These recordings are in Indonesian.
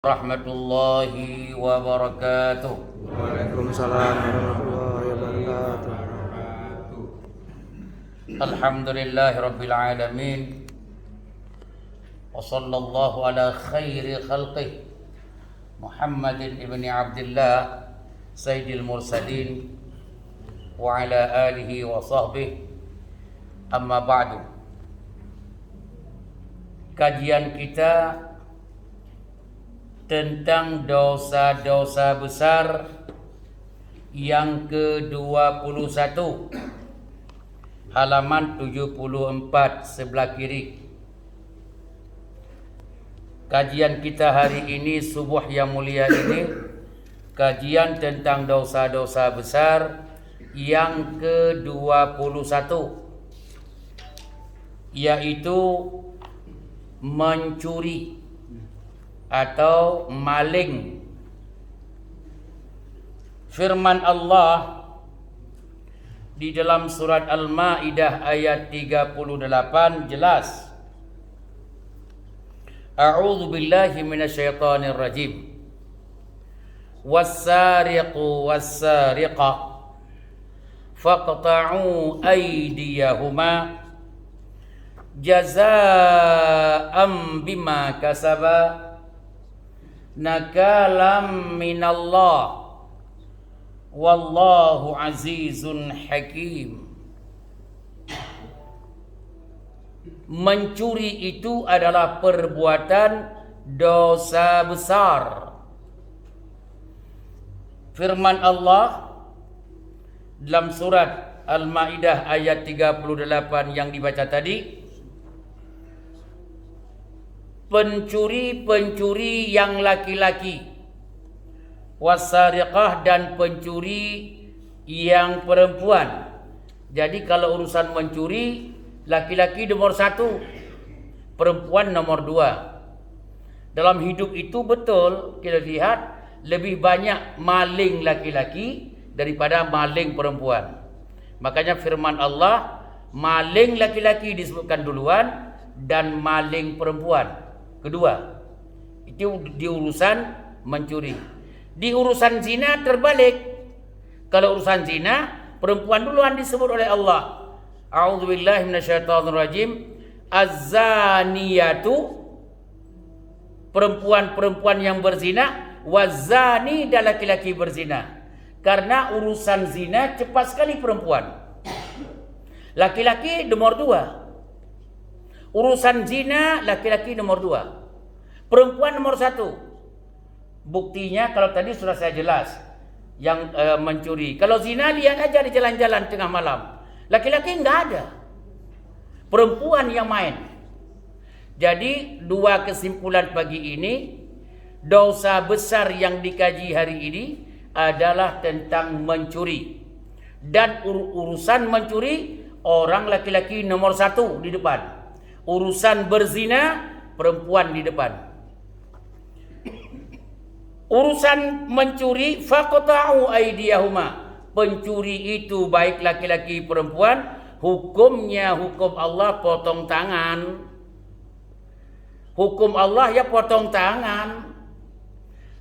Warahmatullahi wabarakatuh. Waalaikumsalam warahmatullahi wabarakatuh. Alhamdulillahi rabbil alamin. Wa sallallahu ala khairi khalqih Muhammadin ibni Abdullah Sayyidil mursalin wa ala alihi wa sahbihi. Amma ba'du. Kajian kita tentang dosa-dosa besar yang ke-21, halaman 74 sebelah kiri. Kajian kita hari ini, subuh yang mulia ini, kajian tentang dosa-dosa besar yang ke-21, yaitu mencuri atau maling. Firman Allah di dalam surat Al-Maidah ayat 38 jelas. A'udzu billahi minasyaitonir rajim. Was-sariqu was-sariqah faqta'u aydiyahuma jazaa'an bima kasaba nakalam minallah wallahu azizun hakim. Mencuri itu adalah perbuatan dosa besar. Firman Allah dalam surat Al-Maidah ayat 38 yang dibaca tadi, pencuri-pencuri yang laki-laki, wasariqah, dan pencuri yang perempuan. Jadi kalau urusan mencuri, laki-laki nomor 1, perempuan nomor 2. Dalam hidup itu betul kita lihat lebih banyak maling laki-laki daripada maling perempuan. Makanya firman Allah, maling laki-laki disebutkan duluan dan maling perempuan kedua. Itu di urusan mencuri. Di urusan zina terbalik. Kalau urusan zina, perempuan duluan disebut oleh Allah. A'udzubillahi minasyaitonirrajim. Az-zaniyatu, perempuan-perempuan yang berzina, wazani, dan laki-laki berzina. Karena urusan zina cepat sekali perempuan. Laki-laki nomor 2. Urusan zina laki-laki nomor 2, perempuan nomor 1. Buktinya kalau tadi sudah saya jelas yang mencuri. Kalau zina lihat aja di jalan-jalan tengah malam, laki-laki enggak ada, perempuan yang main. Jadi dua kesimpulan pagi ini, dosa besar yang dikaji hari ini adalah tentang mencuri. Dan urusan mencuri, orang laki-laki nomor 1 di depan. Urusan berzina, perempuan di depan. Urusan mencuri, faqta'u aydiyahuma, pencuri itu baik laki-laki perempuan, hukumnya hukum Allah potong tangan. Hukum Allah ya potong tangan.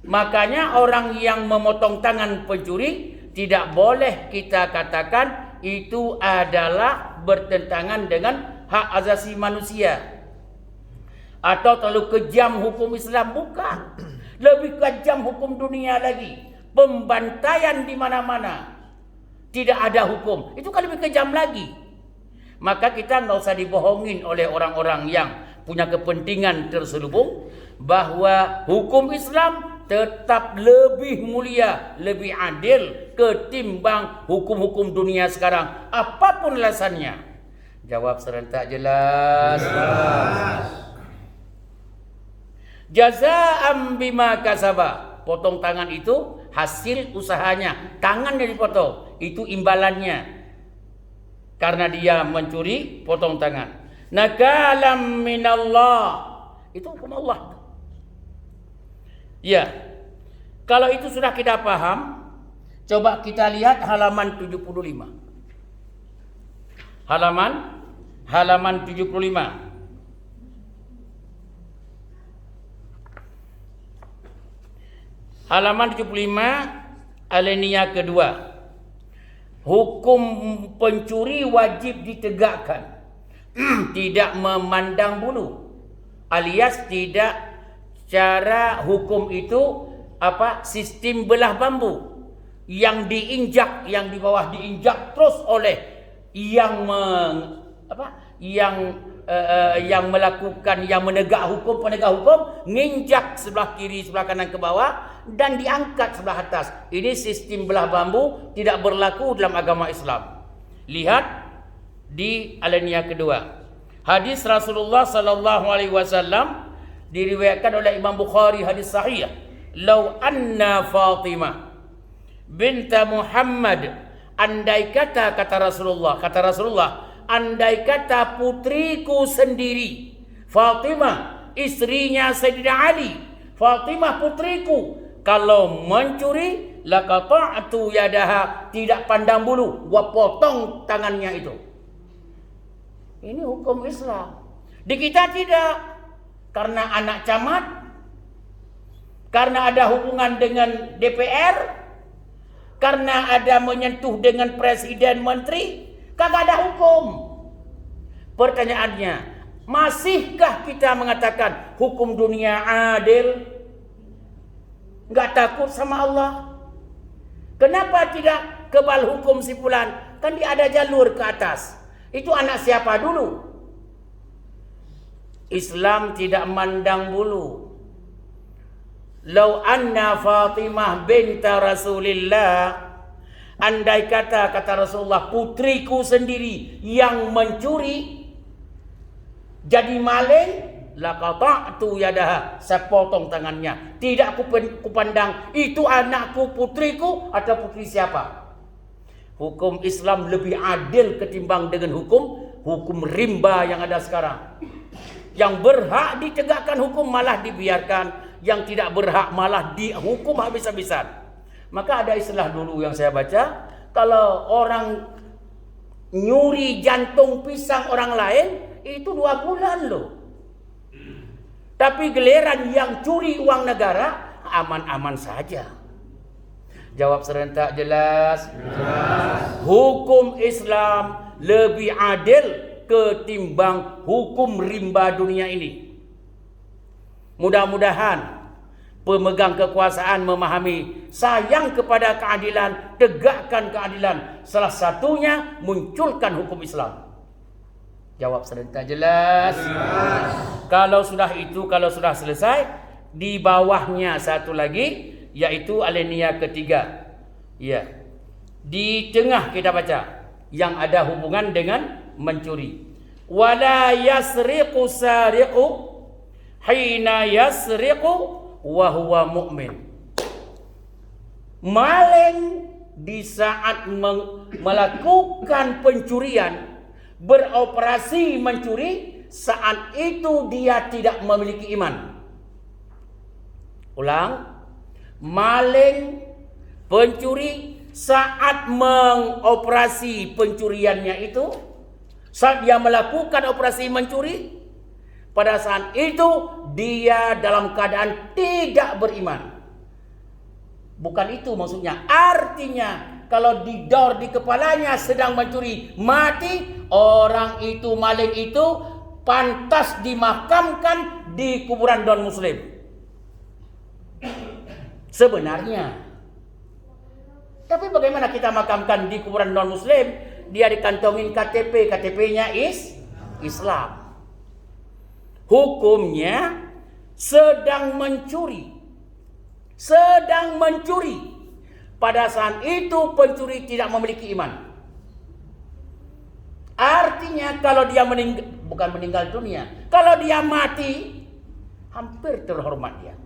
Makanya orang yang memotong tangan pencuri tidak boleh kita katakan itu adalah bertentangan dengan hak asasi manusia atau terlalu kejam hukum Islam. Bukan, lebih kejam hukum dunia lagi. Pembantaian di mana-mana, tidak ada hukum, itu kan lebih kejam lagi. Maka kita nggak usah dibohongin oleh orang-orang yang punya kepentingan terselubung bahwa hukum Islam tetap lebih mulia, lebih adil ketimbang hukum-hukum dunia sekarang, apapun alasannya. Jawab serentak jelas. Jazaa'an bima kasaba, potong tangan itu hasil usahanya, tangan yang dipotong itu imbalannya. Karena dia mencuri, potong tangan. Nakalam minallah, itu hukum Allah. Ya, kalau itu sudah kita paham, coba kita lihat halaman 75. Halaman 75. Halaman 75 alinea kedua. Hukum pencuri wajib ditegakkan. Tidak memandang bulu. Alias tidak cara hukum itu sistem belah bambu. Yang diinjak, yang di bawah diinjak terus oleh yang melakukan, yang penegak hukum nginjak sebelah kiri, sebelah kanan ke bawah dan diangkat sebelah atas. Ini sistem belah bambu, tidak berlaku dalam agama Islam. Lihat di alinea kedua. Hadis Rasulullah sallallahu alaihi wasallam diriwayatkan oleh Imam Bukhari, hadis sahih. Lau anna Fatimah binta Muhammad, andai kata Rasulullah, andai kata putriku sendiri Fatimah, istrinya Sayyidina Ali, Fatimah putriku, kalau mencuri laqata'tu yadaha, tidak pandang bulu, gua potong tangannya itu. Ini hukum Islam. Di kita tidak, karena anak camat, karena ada hubungan dengan DPR, karena ada menyentuh dengan presiden, menteri, kagak ada hukum. Pertanyaannya, masihkah kita mengatakan hukum dunia adil? Enggak takut sama Allah? Kenapa tidak kebal hukum si fulan? Kan dia ada jalur ke atas. Itu anak siapa dulu? Islam tidak mandang bulu. Lau anna Fatimah binta Rasulillah, andai kata Rasulullah, putriku sendiri yang mencuri jadi maling, laqata'tu yadaha, saya potong tangannya. Tidak kupandang itu anakku, putriku atau putri siapa. Hukum Islam lebih adil ketimbang dengan hukum rimba yang ada sekarang. Yang berhak ditegakkan hukum malah dibiarkan, yang tidak berhak malah dihukum habis-habisan. Maka ada istilah dulu yang saya baca, kalau orang nyuri jantung pisang orang lain itu 2 bulan loh. Tapi giliran yang curi uang negara aman-aman saja. Jawab serentak jelas. Hukum Islam lebih adil ketimbang hukum rimba dunia ini. Mudah-mudahan pemegang kekuasaan memahami, sayang kepada keadilan, tegakkan keadilan. Salah satunya munculkan hukum Islam. Jawab serentak jelas. Kalau sudah selesai, di bawahnya satu lagi, yaitu alinea ketiga. Ya. Di tengah kita baca yang ada hubungan dengan mencuri. Wala yasriqu sariqu hina yasriqu wa huwa mu'min. Maling di saat melakukan pencurian, beroperasi mencuri, saat itu dia tidak memiliki iman. Ulang. Maling, pencuri, saat mengoperasi pencuriannya itu, saat dia melakukan operasi mencuri, pada saat itu dia dalam keadaan tidak beriman. Bukan itu maksudnya. Artinya kalau didor di kepalanya sedang mencuri, mati, orang itu, maling itu pantas dimakamkan di kuburan non-muslim. Sebenarnya. Tapi bagaimana kita makamkan di kuburan non-muslim? Dia dikantongin KTP, KTP-nya Islam. Hukumnya sedang mencuri. Pada saat itu pencuri tidak memiliki iman. Artinya kalau dia bukan meninggal dunia, kalau dia mati, hampir terhormat dia.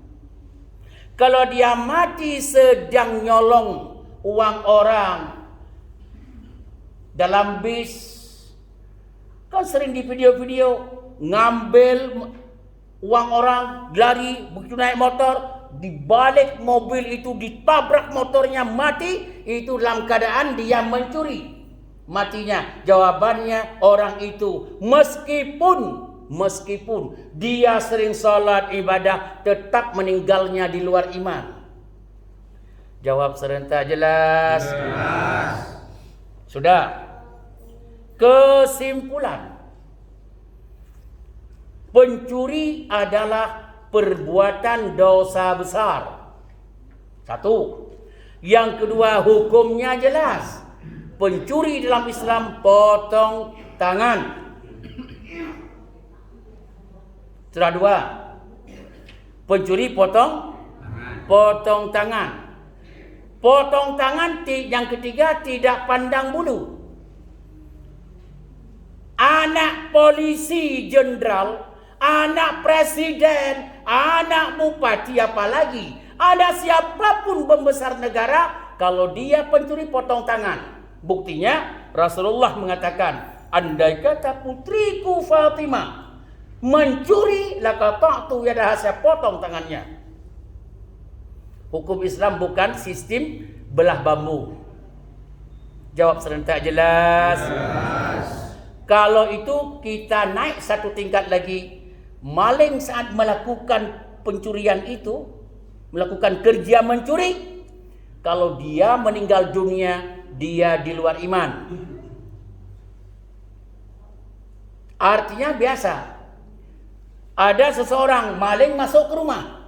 Kalau dia mati sedang nyolong uang orang dalam bis, kan sering di video-video ngambil uang orang, lari, begitu naik motor, dibalik mobil itu ditabrak motornya, mati, itu dalam keadaan dia mencuri. Matinya, jawabannya orang itu meskipun dia sering salat ibadah, tetap meninggalnya di luar iman. Jawab serentak. Jelas? Jelas. Sudah. Kesimpulan. Pencuri adalah perbuatan dosa besar. Satu. Yang kedua, hukumnya jelas. Pencuri dalam Islam potong tangan. Sudah dua. Pencuri potong tangan. Potong tangan. Yang ketiga, tidak pandang bulu. Anak polisi jenderal, anak presiden, anak bupati, apalagi ada siapapun pembesar negara, kalau dia pencuri potong tangan. Buktinya Rasulullah mengatakan, andai kata putriku Fatimah mencuri, laqata'tu yadaha, saya potong tangannya. Hukum Islam bukan sistem belah bambu. Jawab serentak. Jelas? Jelas. Kalau itu kita naik satu tingkat lagi. Maling saat melakukan pencurian itu, melakukan kerja mencuri, kalau dia meninggal dunia, dia di luar iman. Artinya biasa. Ada seseorang maling masuk ke rumah.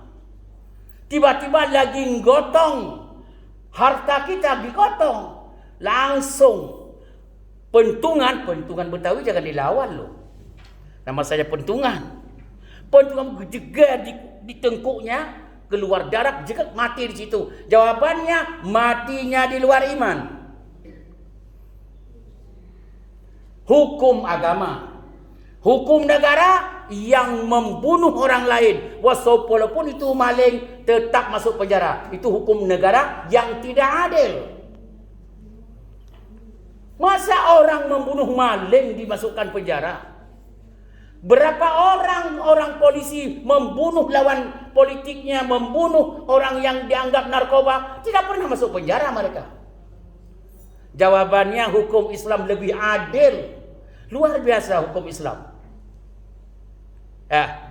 Tiba-tiba lagi gotong harta kita, digotong. Langsung pentungan Betawi jangan dilawan loh. Nama saya pentungan. Pentungan jegar di tengkuknya, keluar darah, jegat, mati di situ. Jawabannya matinya di luar iman. Hukum agama, hukum negara, yang membunuh orang lain, walaupun itu maling, tetap masuk penjara. Itu hukum negara yang tidak adil. Masa orang membunuh maling dimasukkan penjara? Berapa orang polisi membunuh lawan politiknya, membunuh orang yang dianggap narkoba, tidak pernah masuk penjara mereka. Jawabannya hukum Islam lebih adil. Luar biasa hukum Islam.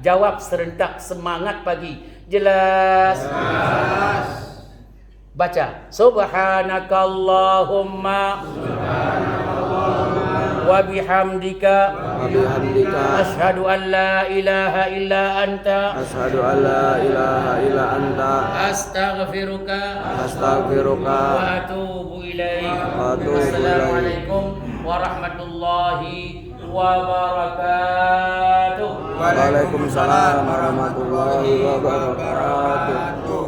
Jawab serentak, semangat pagi. Jelas? Jelas. Baca. Subhanakallahumma wa bihamdika asyhadu an la ilaha illa anta astaghfiruka wa atubu ilaik. Assalamualaikum warahmatullahi wabarakatuh. Waalaikumsalam warahmatullahi wabarakatuh.